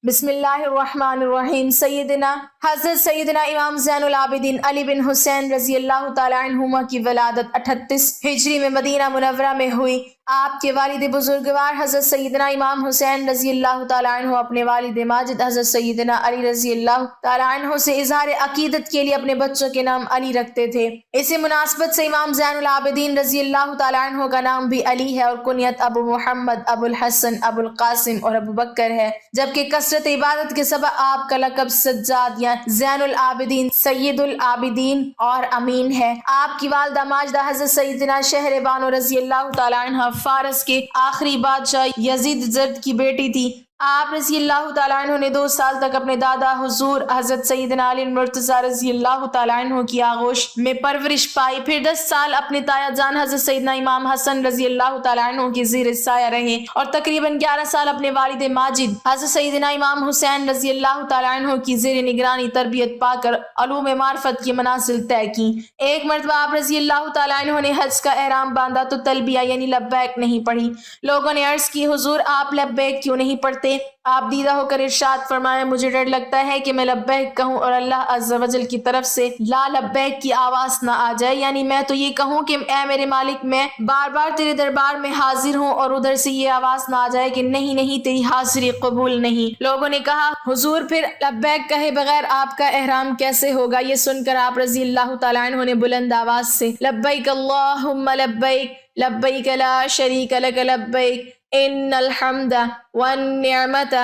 بسم اللہ الرحمن الرحیم۔ حضرت سیدنا امام زین العابدین علی بن حسین رضی اللہ تعالی عنہما کی ولادت 38 ہجری میں مدینہ منورہ میں ہوئی۔ آپ کے والد بزرگوار حضرت سیدنا امام حسین رضی اللہ تعالی عنہ اپنے والد ماجد حضرت سیدنا علی رضی اللہ تعالی عنہ سے اظہار عقیدت کے لیے اپنے بچوں کے نام علی رکھتے تھے۔ اسی مناسبت سے امام زین العابدین رضی اللہ تعالی عنہ کا نام بھی علی ہے اور کنیت ابو محمد، ابو الحسن، ابو القاسم اور ابو بکر ہے، جبکہ کثرت عبادت کے سبب آپ کا لقب سجاد یا زین العابدین، سید العابدین اور امین ہے۔ آپ کی والدہ ماجدہ حضرت سیدنا شہر بانو رضی اللہ تعالی عنہ فارس کے آخری بادشاہ یزید زرد کی بیٹی تھی۔ آپ رضی اللہ تعالیٰ عنہ نے 2 سال تک اپنے دادا حضور حضرت سیدنا علی المرتضیٰ رضی اللہ تعالیٰ عنہ کی آغوش میں پرورش پائی، پھر 10 سال اپنے تایا جان حضرت سیدنا امام حسن رضی اللہ تعالیٰ عنہ کی زیر سایہ رہے اور تقریباً 11 سال اپنے والد ماجد حضرت سیدنا امام حسین رضی اللہ تعالیٰ عنہ کی زیر نگرانی تربیت پا کر علوم معرفت کی منازل طے کی۔ ایک مرتبہ آپ رضی اللہ تعالیٰ عنہ نے حج کا احرام باندھا تو تلبیہ یعنی لبیک نہیں پڑھی۔ لوگوں نے عرض کی حضور آپ لبیک کیوں نہیں پڑھتے؟ آپ دیدہ ہو کر ارشاد فرمایا مجھے ڈر لگتا ہے کہ میں لبیک کہوں اور اللہ عز و جل کی طرف سے لا لبیک کی آواز نہ آ جائے، یعنی میں تو یہ کہوں کہ اے میرے مالک میں بار بار تیرے دربار میں حاضر ہوں اور ادھر سے یہ آواز نہ آ جائے کہ نہیں نہیں تیری حاضری قبول نہیں۔ لوگوں نے کہا حضور پھر لبیک کہے بغیر آپ کا احرام کیسے ہوگا؟ یہ سن کر آپ رضی اللہ تعالیٰ عنہ نے بلند آواز سے لبیک اللہم لبیک لبیک لا شریک لک لبیک ان الحمد والنعمت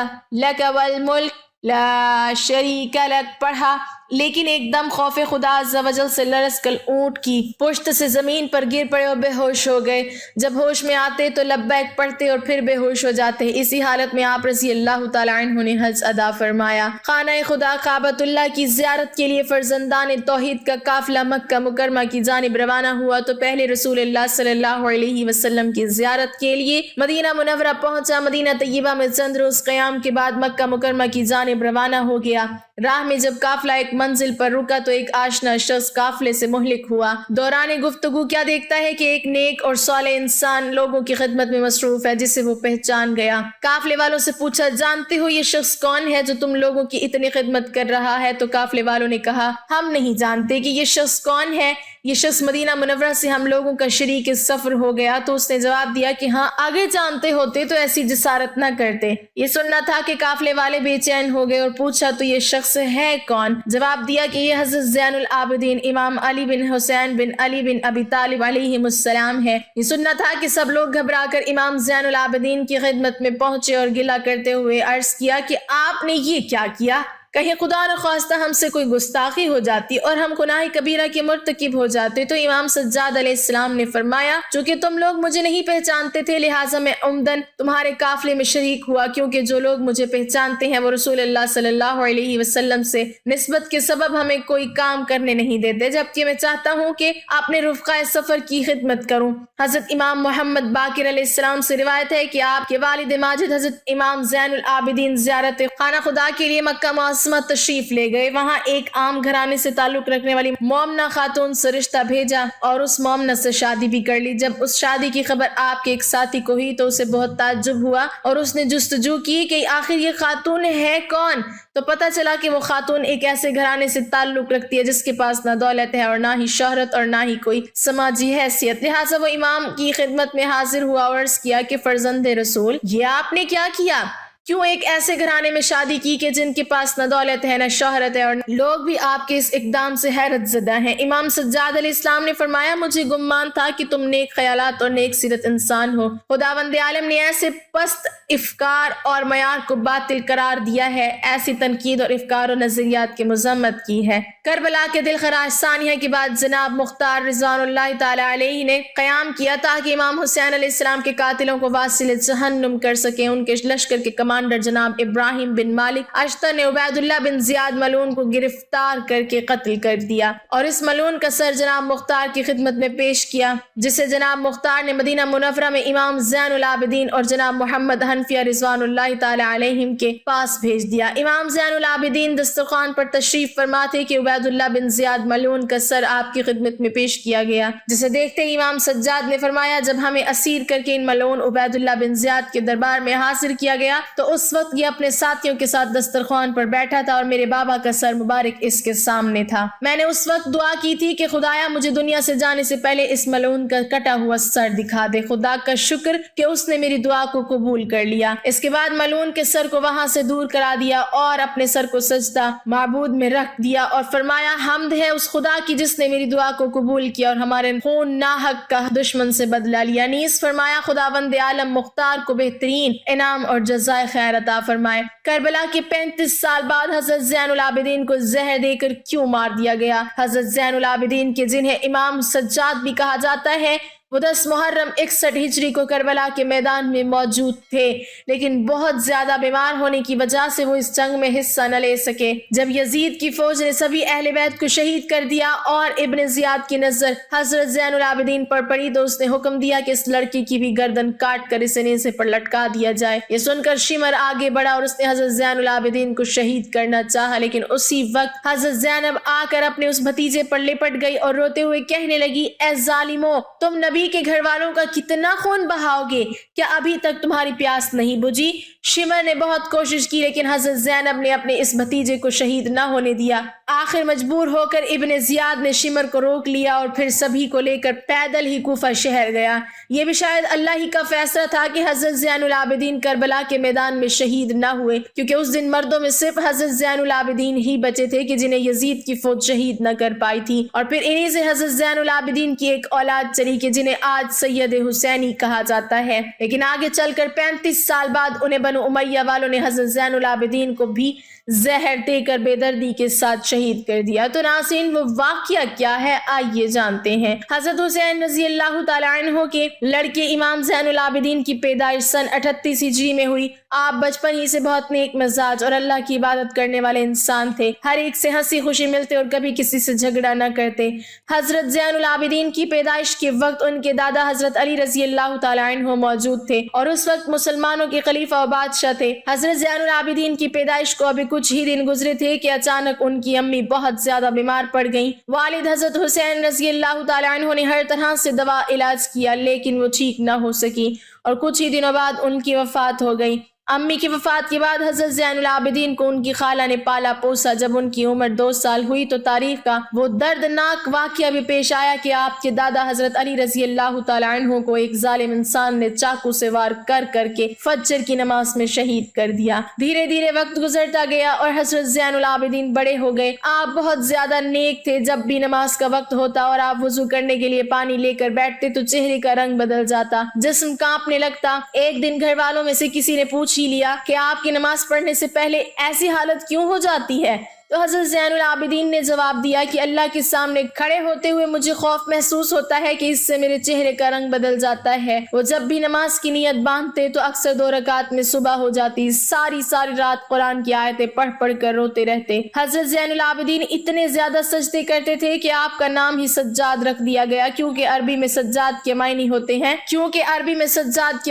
لک والملک لا شریک لک پڑھا، لیکن ایک دم خوف خدا عز و جل سے لرز کر اونٹ کی پشت سے زمین پر گر پڑے اور بے ہوش ہو گئے۔ جب ہوش میں آتے تو لبیک پڑھتے اور پھر بے ہوش ہو جاتے۔ اسی حالت میں آپ رضی اللہ تعالی عنہ نے حج ادا فرمایا۔ خانہ خدا کعبۃ اللہ کی زیارت کے لیے فرزندان توحید کا قافلہ مکہ مکرمہ کی جانب روانہ ہوا تو پہلے رسول اللہ صلی اللہ علیہ وسلم کی زیارت کے لیے مدینہ منورہ پہنچا۔ مدینہ طیبہ میں چند روز قیام کے بعد مکہ مکرمہ کی جانب روانہ ہو گیا۔ راہ میں جب قافلہ ایک منزل پر رکا تو ایک آشنا شخص قافلے سے مہلک ہوا۔ دوران گفتگو کیا دیکھتا ہے کہ ایک نیک اور صالح انسان لوگوں کی خدمت میں مصروف ہے جسے وہ پہچان گیا۔ قافلے والوں سے پوچھا جانتے ہو یہ شخص کون ہے جو تم لوگوں کی اتنی خدمت کر رہا ہے؟ تو قافلے والوں نے کہا ہم نہیں جانتے کہ یہ شخص کون ہے، یہ شخص مدینہ منورہ سے ہم لوگوں کا شریک سفر ہو گیا۔ تو اس نے جواب دیا کہ ہاں اگر جانتے ہوتے تو ایسی جسارت نہ کرتے۔ یہ سننا تھا کہ قافلے والے بے چین ہو گئے اور پوچھا تو یہ شخص ہے کون؟ جواب دیا کہ یہ حضرت زین العابدین امام علی بن حسین بن علی بن ابی طالب علیہ السلام ہے۔ یہ سننا تھا کہ سب لوگ گھبرا کر امام زین العابدین کی خدمت میں پہنچے اور گلہ کرتے ہوئے عرض کیا کہ آپ نے یہ کیا کیا؟ کہیں خدا نخواستہ ہم سے کوئی گستاخی ہو جاتی اور ہم گناہ کبیرہ کے مرتکب ہو جاتے۔ تو امام سجاد علیہ السلام نے فرمایا چونکہ تم لوگ مجھے نہیں پہچانتے تھے لہٰذا میں عمدن تمہارے قافلے میں شریک ہوا، کیونکہ جو لوگ مجھے پہچانتے ہیں وہ رسول اللہ صلی اللہ علیہ وسلم سے نسبت کے سبب ہمیں کوئی کام کرنے نہیں دیتے، جبکہ میں چاہتا ہوں کہ اپنے رفقائے سفر کی خدمت کروں۔ حضرت امام محمد باقر علیہ السلام سے روایت ہے کہ آپ کے والد ماجد حضرت امام زین العابدین زیارت خانہ خدا کے لیے مکہ معظمہ تشریف لے گئے۔ وہاں ایک عام گھرانے سے تعلق رکھنے والی مومنہ خاتون سے رشتہ بھیجا اور اس مومنہ سے شادی بھی کر لی۔ جب اس شادی کی خبر آپ کے ایک ساتھی کو ہوئی تو اسے بہت تعجب ہوا اور اس نے جستجو کی کہ آخر یہ خاتون ہے کون؟ تو پتہ چلا کہ وہ خاتون ایک ایسے گھرانے سے تعلق رکھتی ہے جس کے پاس نہ دولت ہے اور نہ ہی شہرت اور نہ ہی کوئی سماجی حیثیت۔ لہٰذا وہ امام کی خدمت میں حاضر ہوا اور عرض کیا کہ فرزند رسول یہ آپ نے کیا کیا؟ کیوں ایک ایسے گھرانے میں شادی کی کہ جن کے پاس نہ دولت ہے نہ شہرت ہے اور لوگ بھی آپ کے اس اقدام سے حیرت زدہ ہیں؟ امام سجاد علیہ السلام نے فرمایا مجھے گمان تھا کہ تم نیک خیالات اور نیک سیرت انسان ہو۔ خداوند عالم نے ایسے پست افکار اور معیار کو باطل قرار دیا ہے، ایسی تنقید اور افکار و نظریات کی مذمت کی ہے۔ کربلا کے دلخراش ثانیہ کے بعد جناب مختار رضوان اللہ تعالی علیہ نے قیام کیا تاکہ امام حسین علیہ السلام کے قاتلوں کو واصل جہنم کر سکیں۔ ان کے لشکر کے کمانڈر جناب ابراہیم بن مالک اشتر نے عبید اللہ بن زیاد ملعون کو گرفتار کر کے قتل کر دیا اور اس ملعون کا سر جناب مختار کی خدمت میں پیش کیا، جسے جناب مختار نے مدینہ منورہ میں امام زین العابدین اور جناب محمد حنفیہ رضوان اللہ تعالی علیہم کے پاس بھیج دیا۔ امام زین العابدین دسترخوان پر تشریف فرما تھے کہ عبید اللہ بن زیاد ملعون کا سر آپ کی خدمت میں پیش کیا گیا، جسے دیکھتے ہی امام سجاد نے فرمایا جب ہمیں اسیر کر کے ان ملعون عبید اللہ بن زیاد کے دربار میں حاضر کیا گیا تو اس وقت یہ اپنے ساتھیوں کے ساتھ دسترخوان پر بیٹھا تھا اور میرے بابا کا سر مبارک اس کے سامنے تھا۔ میں نے اس وقت دعا کی تھی کہ خدایا مجھے دنیا سے جانے سے پہلے اس ملعون کا کٹا ہوا سر دکھا دے۔ خدا کا شکر کہ اس نے میری دعا کو قبول کر لیا۔ اس کے بعد ملعون کے سر کو وہاں سے دور کرا دیا اور اپنے سر کو سجدہ معبود میں رکھ دیا اور فرمایا حمد ہے اس خدا کی جس نے میری دعا کو قبول کیا اور ہمارے خون ناحق کا دشمن سے بدلہ لیا۔ نیز فرمایا خداوند عالم مختار کو بہترین انعام اور جزائے خیر عطا فرمائے۔ کربلا کے 35 سال بعد حضرت زین العابدین کو زہر دے کر کیوں مار دیا گیا؟ حضرت زین العابدین کے جنہیں امام سجاد بھی کہا جاتا ہے وہ 10 محرم 61 ہجری کو کربلا کے میدان میں موجود تھے، لیکن بہت زیادہ بیمار ہونے کی وجہ سے وہ اس جنگ میں حصہ نہ لے سکے۔ جب یزید کی فوج نے سبھی اہل بیت کو شہید کر دیا اور ابن زیاد کی نظر حضرت زین العابدین پر پڑی تو اس نے حکم دیا کہ اس لڑکی کی بھی گردن کاٹ کر اسے نیزے پر لٹکا دیا جائے۔ یہ سن کر شمر آگے بڑھا اور اس نے حضرت زین العابدین کو شہید کرنا چاہا، لیکن اسی وقت حضرت زینب آ کر اپنے اس بھتیجے پر لپٹ گئی اور روتے ہوئے کہنے لگی اے ظالمو، تم نبی کے گھر والوں کا کتنا خون بہاؤ گے؟ کیا ابھی تک تمہاری پیاس نہیں بجھی؟ شمر نے بہت کوشش کی لیکن حضرت زینب نے اپنے اس بھتیجے کو شہید نہ ہونے دیا۔ آخر مجبور ہو کر ابن زیاد نے شمر کو روک لیا اور پھر سبھی کو لے کر پیدل ہی کوفہ شہر گیا۔ یہ بھی شاید اللہ ہی کا فیصلہ تھا کہ حضرت زین العابدین کربلا کے میدان میں شہید نہ ہوئے، کیونکہ اس دن مردوں میں صرف حضرت زین العابدین ہی بچے تھے کہ جنہیں یزید کی فوج شہید نہ کر پائی تھی، اور پھر انہی سے حضرت زین العابدین کی ایک اولاد چلی کہ جنہیں آج سید حسینی کہا جاتا ہے۔ لیکن آگے چل کر 35 سال بعد انہیں بنو امیہ والوں نے حضرت زین العابدین کو بھی زہر دے کر بے دردی کے ساتھ شہید کر دیا۔ تو ناظرین وہ واقعہ کیا ہے آئیے جانتے ہیں۔ حضرت حسین رضی اللہ تعالیٰ عنہ کے لڑکے امام زین العابدین کی پیدائش سن 38 ہجری میں ہوئی۔ آپ بچپن ہی سے بہت نیک مزاج اور اللہ کی عبادت کرنے والے انسان تھے، ہر ایک سے ہنسی خوشی ملتے اور کبھی کسی سے جھگڑا نہ کرتے۔ حضرت زین العابدین کی پیدائش کے وقت ان کے دادا حضرت علی رضی اللہ تعالیٰ عنہ موجود تھے اور اس وقت مسلمانوں کے خلیفہ و بادشاہ تھے۔ حضرت زین العابدین کی پیدائش کو ابھی کچھ ہی دن گزرے تھے کہ اچانک ان کی امی بہت زیادہ بیمار پڑ گئیں۔ والد حضرت حسین رضی اللہ تعالیٰ عنہ نے ہر طرح سے دوا علاج کیا لیکن وہ ٹھیک نہ ہو سکی اور کچھ ہی دنوں بعد ان کی وفات ہو گئی۔ امی کی وفات کے بعد حضرت زین العابدین کو ان کی خالہ نے پالا پوسا۔ جب ان کی عمر 2 سال ہوئی تو تاریخ کا وہ دردناک واقعہ بھی پیش آیا کہ آپ کے دادا حضرت علی رضی اللہ تعالیٰ عنہ کو ایک ظالم انسان نے چاقو سے وار کر کے فجر کی نماز میں شہید کر دیا۔ دھیرے دھیرے وقت گزرتا گیا اور حضرت زین العابدین بڑے ہو گئے۔ آپ بہت زیادہ نیک تھے، جب بھی نماز کا وقت ہوتا اور آپ وضو کرنے کے لیے پانی لے کر بیٹھتے تو چہرے کا رنگ بدل جاتا، جسم کانپنے لگتا۔ ایک دن گھر والوں میں سے کسی نے پوچھ ہی لیا کہ آپ کی نماز پڑھنے سے پہلے ایسی حالت کیوں ہو جاتی ہے؟ تو حضرت زین العابدین نے جواب دیا کہ اللہ کے سامنے کھڑے ہوتے ہوئے مجھے خوف محسوس ہوتا ہے کہ اس سے میرے چہرے کا رنگ بدل جاتا ہے۔ وہ جب بھی نماز کی نیت باندھتے تو اکثر 2 رکعت میں صبح ہو جاتی، ساری رات قرآن کی آیتیں پڑھ کر روتے رہتے۔ حضرت زین العابدین اتنے زیادہ سجدے کرتے تھے کہ آپ کا نام ہی سجاد رکھ دیا گیا، کیونکہ عربی میں سجاد کے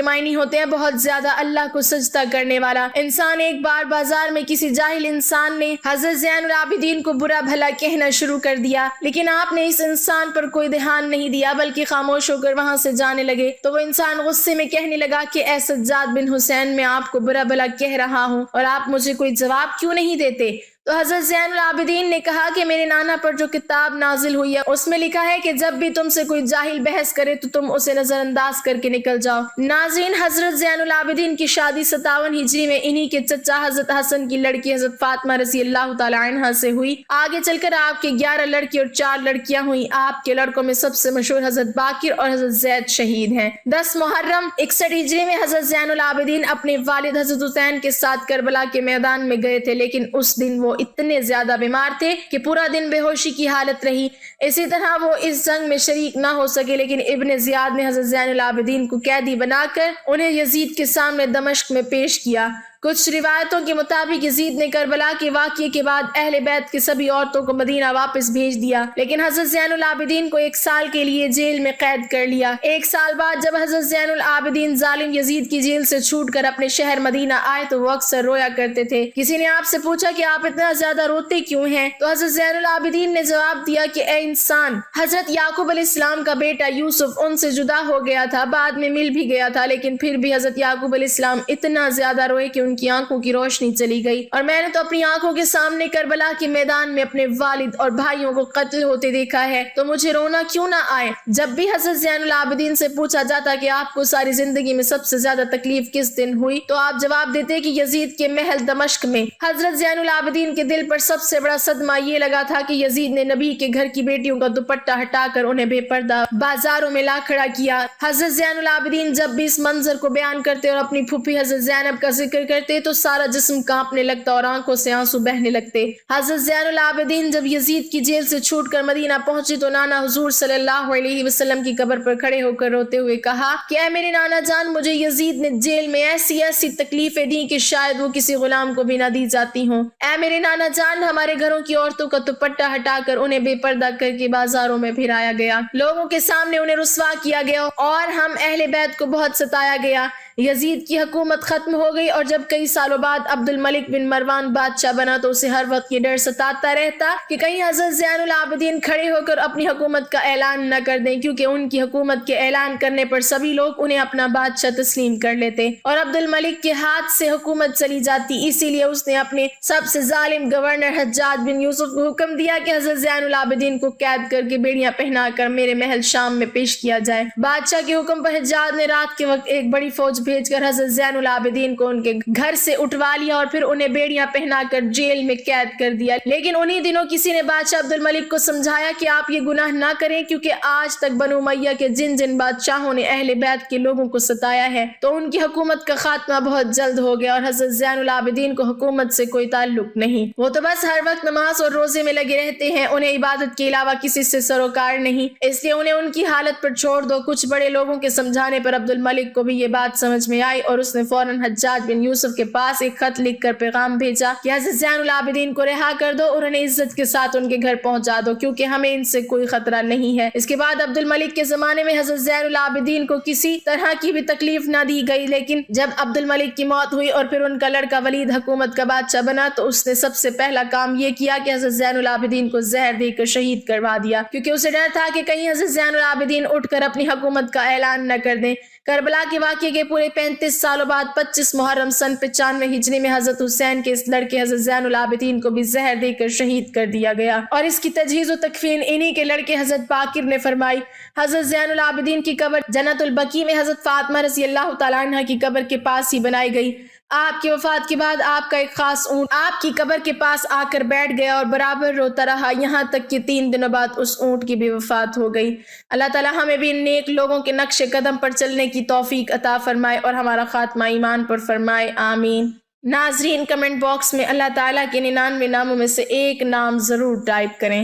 معنی ہوتے ہیں بہت زیادہ اللہ کو سجدہ کرنے والا انسان۔ ایک بار بازار میں کسی جاہل انسان نے حضرت زین العابدین کو برا بھلا کہنا شروع کر دیا، لیکن آپ نے اس انسان پر کوئی دھیان نہیں دیا بلکہ خاموش ہو کر وہاں سے جانے لگے۔ تو وہ انسان غصے میں کہنے لگا کہ اے سجاد بن حسین، میں آپ کو برا بھلا کہہ رہا ہوں اور آپ مجھے کوئی جواب کیوں نہیں دیتے؟ تو حضرت زین العابدین نے کہا کہ میرے نانا پر جو کتاب نازل ہوئی ہے اس میں لکھا ہے کہ جب بھی تم سے کوئی جاہل بحث کرے تو تم اسے نظر انداز کر کے نکل جاؤ۔ ناظرین، حضرت زین العابدین کی شادی 57 ہجری میں انہی کے چچا حضرت حسن کی لڑکی حضرت فاطمہ رضی اللہ تعالی عنہا سے ہوئی۔ آگے چل کر آپ کے 11 لڑکی اور 4 لڑکیاں ہوئیں۔ آپ کے لڑکوں میں سب سے مشہور حضرت باقر اور حضرت زید شہید ہیں۔ 10 محرم 61 ہجری میں حضرت زین العابدین اپنے والد حضرت حسین کے ساتھ کربلا کے میدان میں گئے تھے، لیکن اس دن وہ اتنے زیادہ بیمار تھے کہ پورا دن بے ہوشی کی حالت رہی۔ اسی طرح وہ اس جنگ میں شریک نہ ہو سکے، لیکن ابن زیاد نے حضرت زین العابدین کو قیدی بنا کر انہیں یزید کے سامنے دمشق میں پیش کیا۔ کچھ روایتوں کے مطابق یزید نے کربلا کے واقعے کے بعد اہل بیت کی سبھی عورتوں کو مدینہ واپس بھیج دیا، لیکن حضرت زین العابدین کو 1 سال کے لیے جیل میں قید کر لیا۔ 1 سال بعد جب حضرت زین العابدین ظالم یزید کی جیل سے چھوٹ کر اپنے شہر مدینہ آئے تو وہ اکثر رویا کرتے تھے۔ کسی نے آپ سے پوچھا کہ آپ اتنا زیادہ روتے کیوں ہیں؟ تو حضرت زین العابدین نے جواب دیا کہ اے انسان، حضرت یعقوب علیہ السلام کا بیٹا یوسف ان سے جدا ہو گیا تھا، بعد میں مل بھی گیا تھا، لیکن پھر بھی حضرت یعقوب علیہ السلام اتنا زیادہ روئے کہ ان کی آنکھوں کی روشنی چلی گئی اور میں نے تو اپنی آنکھوں کے سامنے کربلا کے میدان میں اپنے والد اور بھائیوں کو قتل ہوتے دیکھا ہے، تو مجھے رونا کیوں نہ آئے۔ جب بھی حضرت زین العابدین سے پوچھا جاتا کہ آپ کو ساری زندگی میں سب سے زیادہ تکلیف کس دن ہوئی، تو آپ جواب دیتے کہ یزید کے محل دمشق میں۔ حضرت زین العابدین کے دل پر سب سے بڑا صدمہ یہ لگا تھا کہ یزید نے نبی کے گھر کی بیٹیوں کا دوپٹہ ہٹا کر انہیں بے پردہ بازاروں میں لا کھڑا کیا۔ حضرت زین العابدین جب بھی اس منظر کو بیان کرتے اور اپنی پھوپھی حضرت زینب کا ذکر کرتے تو سارا جسم کانپنے لگتا اور آنکھوں سے آنسو بہنے لگتے۔ حضرت زین العابدین جب یزید کی جیل سے چھوٹ کر مدینہ پہنچی تو نانا حضور صلی اللہ علیہ وسلم کی قبر پر کھڑے ہو کر روتے ہوئے کہا کہ اے میرے نانا جان، مجھے یزید نے جیل میں ایسی ایسی تکلیفیں دی کہ شاید وہ کسی غلام کو بھی نہ دی جاتی ہوں۔ اے میرے نانا جان، ہمارے گھروں کی عورتوں کا دوپٹہ ہٹا کر انہیں بے پردہ کر کے بازاروں میں پھرایا گیا، لوگوں کے سامنے انہیں رسوا کیا گیا اور ہم اہل بیت کو بہت ستایا گیا۔ یزید کی حکومت ختم ہو گئی اور جب کئی سالوں بعد عبد الملک بن مروان بادشاہ بنا تو اسے ہر وقت یہ ڈر ستاتا رہتا کہ کہیں حضرت زین العابدین کھڑے ہو کر اپنی حکومت کا اعلان نہ کر دیں، کیونکہ ان کی حکومت کے اعلان کرنے پر سبھی لوگ انہیں اپنا بادشاہ تسلیم کر لیتے اور عبد الملک کے ہاتھ سے حکومت چلی جاتی۔ اسی لیے اس نے اپنے سب سے ظالم گورنر حجاج بن یوسف کو حکم دیا کہ حضرت زین العابدین کو قید کر کے بیڑیاں پہنا کر میرے محل شام میں پیش کیا جائے۔ بادشاہ کے حکم پر حجاج نے رات کے وقت ایک بڑی فوج بھیج کر حضرت زین العابدین کو ان کے گھر سے اٹھوا لیا اور پھر انہیں بیڑیاں پہنا کر جیل میں قید کر دیا۔ لیکن انہی دنوں کسی نے بادشاہ عبد الملک کو سمجھایا کہ آپ یہ گناہ نہ کریں، کیونکہ آج تک بنو امیہ کے جن جن بادشاہوں نے اہل بیت کے لوگوں کو ستایا ہے تو ان کی حکومت کا خاتمہ بہت جلد ہو گیا اور حضرت زین العابدین کو حکومت سے کوئی تعلق نہیں، وہ تو بس ہر وقت نماز اور روزے میں لگے رہتے ہیں، انہیں عبادت کے علاوہ کسی سے سروکار نہیں، اس لیے انہیں ان کی حالت پر چھوڑ دو۔ کچھ بڑے لوگوں کے سمجھانے پر عبد الملک کو بھی یہ بات سمجھ میں آئی اور اس نے فوراً حجاج بن یوسف کے پاس ایک خط لکھ کر پیغام بھیجا کہ حضرت زین العابدین کو رہا کر دو اور انہیں عزت کے ساتھ ان کے گھر پہنچا دو، کیونکہ ہمیں ان سے کوئی خطرہ نہیں ہے۔ اس کے بعد عبد الملک کے زمانے میں حضرت زین العابدین کو کسی طرح کی بھی تکلیف نہ دی گئی، لیکن جب عبد الملک کی موت ہوئی اور پھر ان کا لڑکا ولید حکومت کا بادشاہ بنا تو اس نے سب سے پہلا کام یہ کیا کہ حضرت زین العابدین کو زہر دے کر شہید کروا دیا، کیونکہ اسے ڈر تھا کہ کہیں حضرت زین العابدین اٹھ کر اپنی حکومت کا اعلان نہ کر دیں۔ کربلا کے واقعے کے پورے 35 سالوں بعد 25 محرم سن 95 ہجری میں حضرت حسین کے اس لڑکے حضرت زین العابدین کو بھی زہر دے کر شہید کر دیا گیا اور اس کی تجہیز و تکفین انہی کے لڑکے حضرت باقر نے فرمائی۔ حضرت زین العابدین کی قبر جنت البقیع میں حضرت فاطمہ رضی اللہ تعالیٰ عنہ کی قبر کے پاس ہی بنائی گئی۔ آپ کی وفات کے بعد آپ کا ایک خاص اونٹ آپ کی قبر کے پاس آ کر بیٹھ گیا اور برابر روتا رہا، یہاں تک کہ 3 دنوں بعد اس اونٹ کی بھی وفات ہو گئی۔ اللہ تعالیٰ ہمیں بھی نیک لوگوں کے نقش قدم پر چلنے کی توفیق عطا فرمائے اور ہمارا خاتمہ ایمان پر فرمائے، آمین۔ ناظرین، کمنٹ باکس میں اللہ تعالیٰ کے 99 ناموں میں سے ایک نام ضرور ٹائپ کریں۔